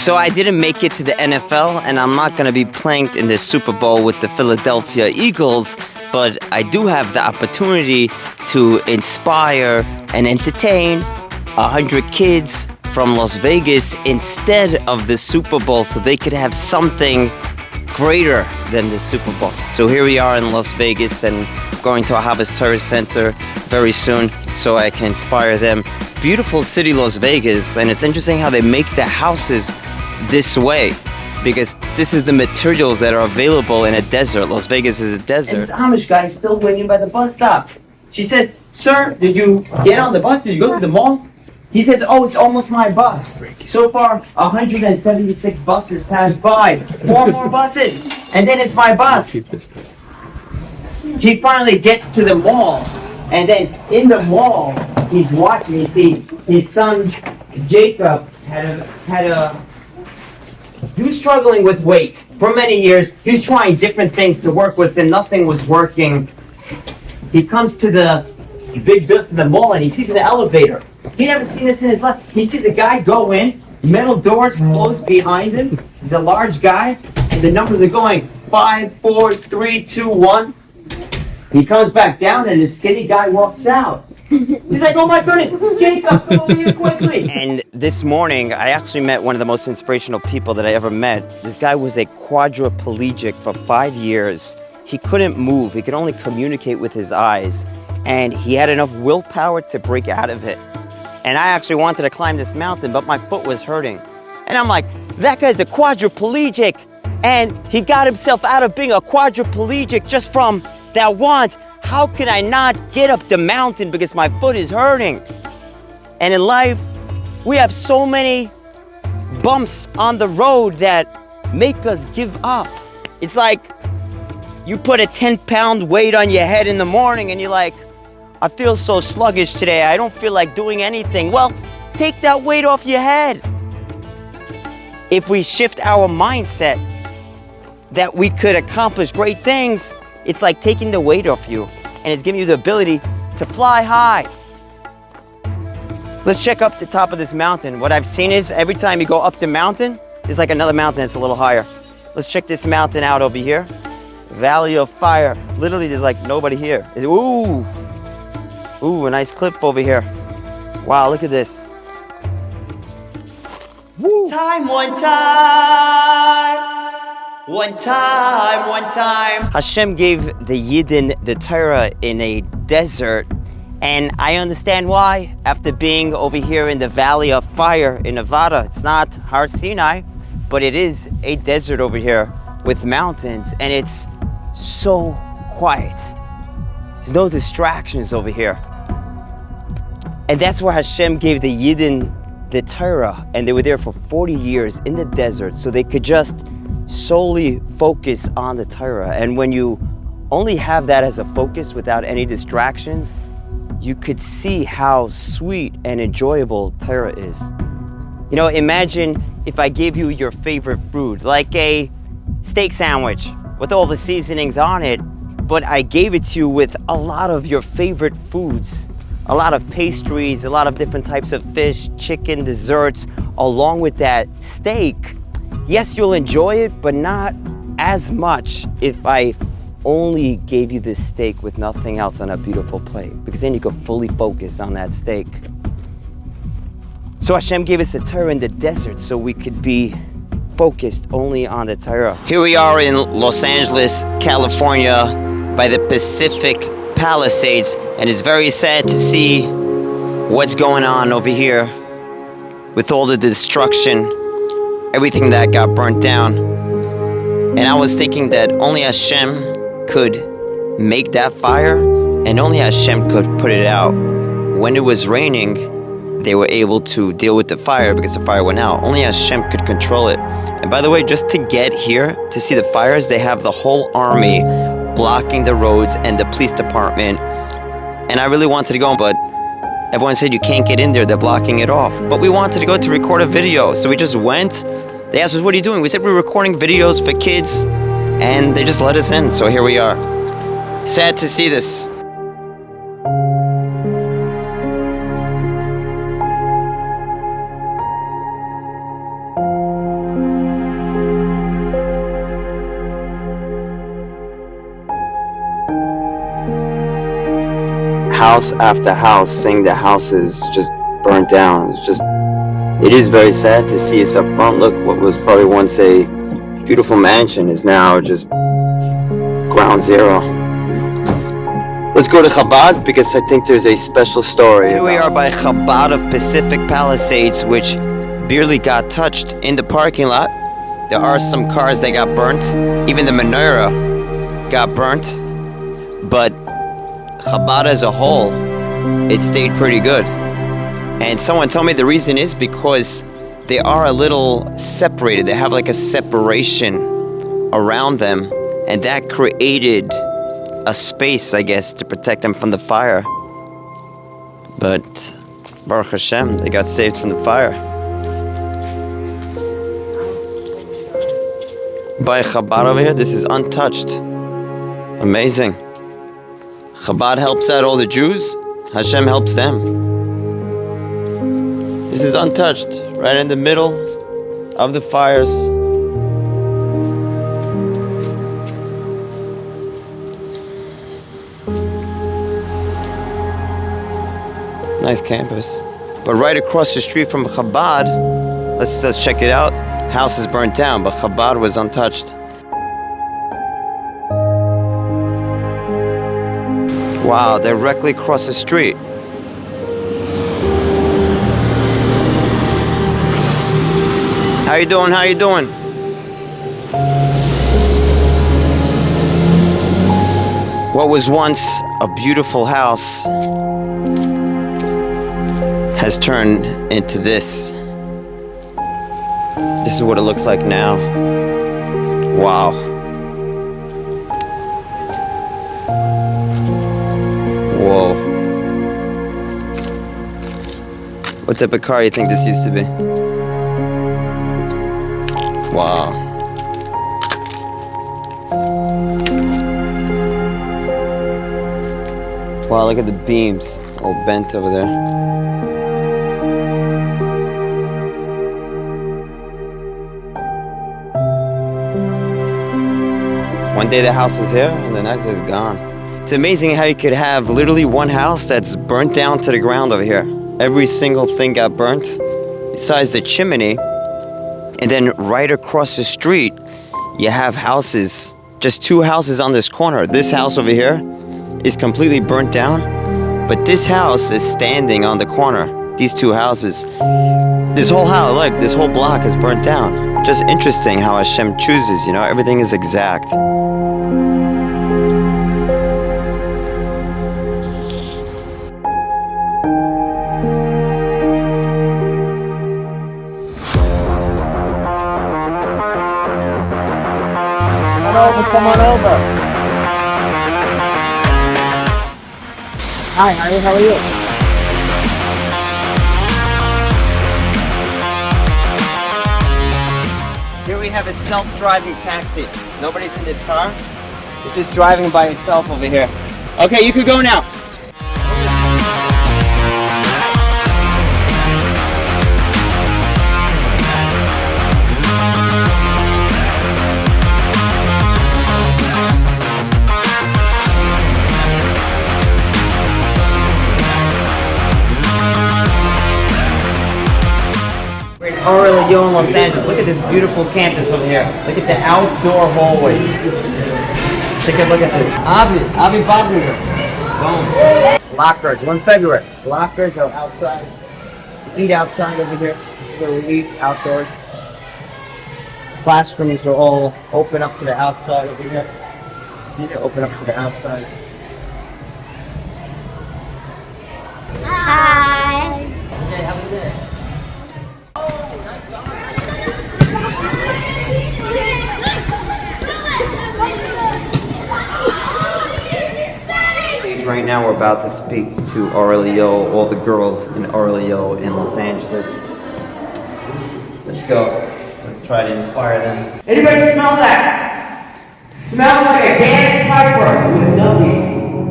So I didn't make it to the NFL, and I'm not going to be playing in the Super Bowl with the Philadelphia Eagles, but I do have the opportunity to inspire and entertain 100 kids from Las Vegas instead of the Super Bowl, so they could have something greater than the Super Bowl. So here we are in Las Vegas, and going to a Harvest Tourist Center very soon so I can inspire them. Beautiful city, Las Vegas, and it's interesting how they make the houses this way, because this is the materials that are available in a desert. Las Vegas is a desert. And this Amish guy is still waiting by the bus stop. She says, "Sir, did you get on the bus? Did you go to the mall?" He says, "Oh, it's almost my bus." So far, 176 buses passed by. 4 more buses, and then it's my bus. He finally gets to the mall, and then in the mall, he's watching. You see, his son Jacob he was struggling with weight for many years. He was trying different things to work with, and nothing was working. He comes to the big building, the mall, and he sees an elevator. He never seen this in his life. He sees a guy go in, metal doors closed behind him. He's a large guy, and the numbers are going 5, 4, 3, 2, 1. He comes back down, and the skinny guy walks out. He's like, "Oh my goodness, Jacob, come over here quickly." And this morning, I actually met one of the most inspirational people that I ever met. This guy was a quadriplegic for 5 years. He couldn't move. He could only communicate with his eyes. And he had enough willpower to break out of it. And I actually wanted to climb this mountain, but my foot was hurting. And I'm like, that guy's a quadriplegic. And he got himself out of being a quadriplegic just from that once. How can I not get up the mountain because my foot is hurting? And in life, we have so many bumps on the road that make us give up. It's like you put a 10-pound weight on your head in the morning and you're like, "I feel so sluggish today. I don't feel like doing anything." Well, take that weight off your head. If we shift our mindset that we could accomplish great things, it's like taking the weight off you, and it's giving you the ability to fly high. Let's check up the top of this mountain. What I've seen is every time you go up the mountain, there's like another mountain that's a little higher. Let's check this mountain out over here. Valley of Fire. Literally, there's like nobody here. Ooh, a nice cliff over here. Wow, look at this. Woo. One time. Hashem gave the Yidden the Torah in a desert, and I understand why. After being over here in the Valley of Fire in Nevada, it's not Har Sinai, but it is a desert over here with mountains, and it's so quiet. There's no distractions over here. And that's where Hashem gave the Yidden the Torah, and they were there for 40 years in the desert, so they could just solely focus on the Torah. And when you only have that as a focus without any distractions, you could see how sweet and enjoyable Torah is. You know, imagine if I gave you your favorite food, like a steak sandwich with all the seasonings on it, but I gave it to you with a lot of your favorite foods, a lot of pastries, a lot of different types of fish, chicken, desserts, along with that steak. Yes, you'll enjoy it, but not as much if I only gave you this steak with nothing else on a beautiful plate, because then you could fully focus on that steak. So Hashem gave us the Torah in the desert so we could be focused only on the Torah. Here we are in Los Angeles, California, by the Pacific Palisades, and it's very sad to see what's going on over here with all the destruction, everything that got burnt down. And I was thinking that only Hashem could make that fire, and only Hashem could put it out. When it was raining, they were able to deal with the fire because the fire went out. Only Hashem could control it. And by the way, just to get here, to see the fires, they have the whole army blocking the roads and the police department. And I really wanted to go, but everyone said you can't get in there, they're blocking it off. But we wanted to go to record a video, so we just went. They asked us, "What are you doing?" We said we're recording videos for kids, and they just let us in, so here we are. Sad to see this. house after house, seeing the houses just burnt down. It is very sad to see us up front. Look, what was probably once a beautiful mansion is now just ground zero. Let's go to Chabad because I think there's a special story. Here we are by Chabad of Pacific Palisades, which barely got touched in the parking lot. There are some cars that got burnt. Even the menorah got burnt. But Chabad as a whole, it stayed pretty good. And someone told me the reason is because they are a little separated. They have like a separation around them, and that created a space, I guess, to protect them from the fire. But Baruch Hashem, they got saved from the fire. By Chabad over here, this is untouched. Amazing. Chabad helps out all the Jews. Hashem helps them. This is untouched, right in the middle of the fires. Nice campus. But right across the street from Chabad, let's check it out. House is burnt down, but Chabad was untouched. Wow, directly across the street. How you doing? How you doing? What was once a beautiful house has turned into this. This is what it looks like now. Wow. Whoa. What type of car you think this used to be? Wow. Wow, look at the beams all bent over there. One day the house is here and the next is gone. It's amazing how you could have literally one house that's burnt down to the ground over here. Every single thing got burnt, besides the chimney. And then right across the street, you have houses, just two houses on this corner. This house over here is completely burnt down, but this house is standing on the corner. These two houses. This whole house, look, this whole block is burnt down. Just interesting how Hashem chooses, you know, everything is exact. Come on over. Hi, Harry, how are you? Here we have a self-driving taxi. Nobody's in this car. It's just driving by itself over here. Okay, you could go now. Aurelio in Los Angeles. Look at this beautiful campus over here. Look at the outdoor hallways. Take a look at this. Avi Bodlinger. Boom. Lockers. 1 February. Lockers are outside. Eat outside over here. Where we eat outdoors. Classrooms are all open up to the outside over here. These are open up to the outside. Hi. Okay, have a good day. Right now we're about to speak to Aurelio, all the girls in Aurelio in Los Angeles. Let's go. Let's try to inspire them. Anybody smell that? Smells like a gas piper. With Navi,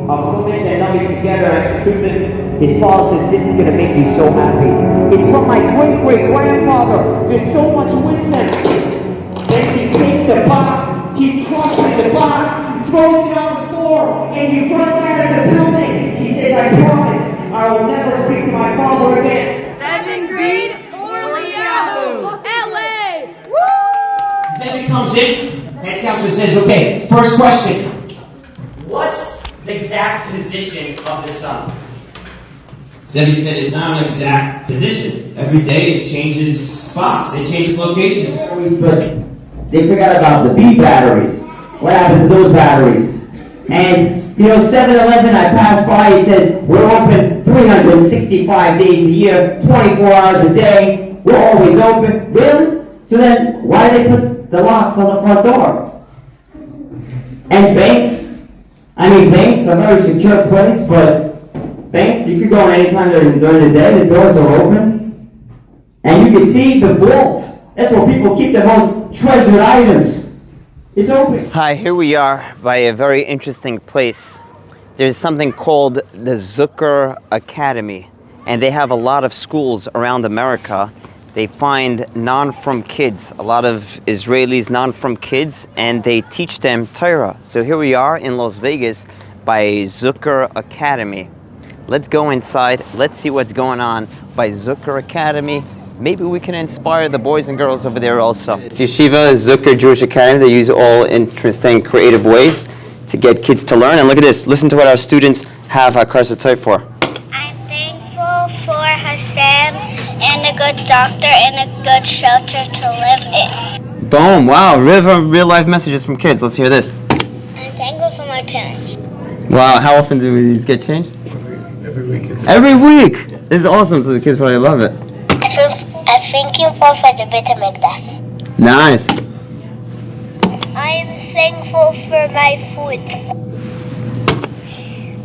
Chumash and Navi together, and Susan, his father says, this is going to make you so happy. It's from my great-great-grandfather. There's so much wisdom. Then he takes the box, he crushes the box, throws it on the floor, and he runs out of the building. He says, I comes in, head counselor says, okay, first question. What's the exact position of the sun? Zebby said it's not an exact position. Every day it changes spots, it changes locations. But they forgot about the B batteries. What happened to those batteries? And, 7-Eleven, I passed by, it says, we're open 365 days a year, 24 hours a day, we're always open. Really? So then, why did they put the locks on the front door? And banks, banks are a very secure place, but banks, you could go in anytime during the day, the doors are open. And you can see the vault. That's where people keep their most treasured items. It's open. Hi, here we are by a very interesting place. There's something called the Zucker Academy, and they have a lot of schools around America. They find non-frum kids, a lot of Israelis non-frum kids, and they teach them Torah. So here we are in Las Vegas by Zucker Academy. Let's go inside, let's see what's going on by Zucker Academy. Maybe we can inspire the boys and girls over there also. It's Yeshiva Zucker Jewish Academy. They use all interesting, creative ways to get kids to learn. And look at this. Listen to what our students have Hakar Satay for. I'm thankful for Hashem and a good doctor and a good shelter to live in. Boom. Wow. Real life messages from kids. Let's hear this. I'm thankful for my parents. Wow. How often do these get changed? Every week. Every week. This is awesome. So the kids probably love it. I'm thankful for the Beit HaMikdash. Nice. I'm thankful for my food.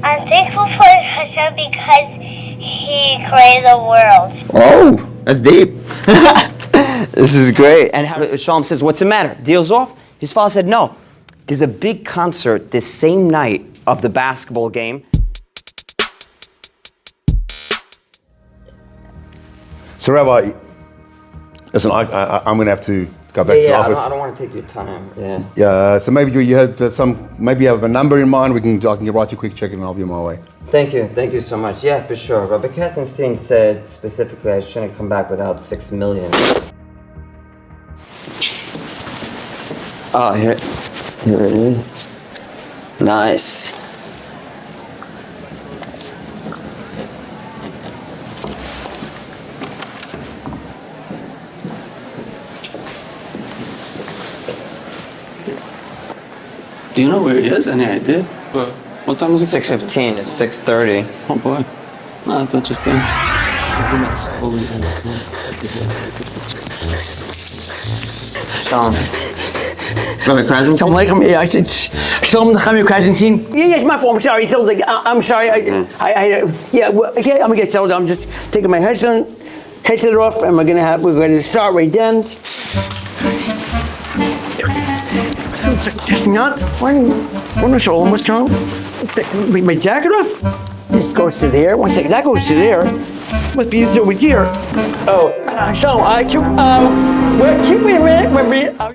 I'm thankful for Hashem because He created the world. Oh, that's deep. This is great. And Shalom says, what's the matter? Deal's off? His father said, no. There's a big concert this same night of the basketball game. So, Rabbi, listen, I'm going to have to go back to the office. I don't want to take your time. Yeah. Yeah. So maybe you had maybe you have a number in mind. I can write you a quick check and I'll be on my way. Thank you so much. Yeah, for sure. Rabbi Katzenstein said specifically I shouldn't come back without 6 million. Oh, here it is. Nice. Do you know where he is? Any idea? What time is it? 6:15. It's 6:30. Oh boy. Oh, that's interesting. Shalom. Rabbi Krasenstein? Assalamu alaikum. Yeah, I said, Shalom Lechem, Krasenstein. Yeah, it's my fault. I'm sorry. I'm sorry. I'm gonna get settled. I'm just taking my headset off, and we're gonna start right then. It's not funny. I'm not sure what's going on. My jacket off? This goes to there. One second. That goes to there. Must be this over here. Oh, so wait a minute.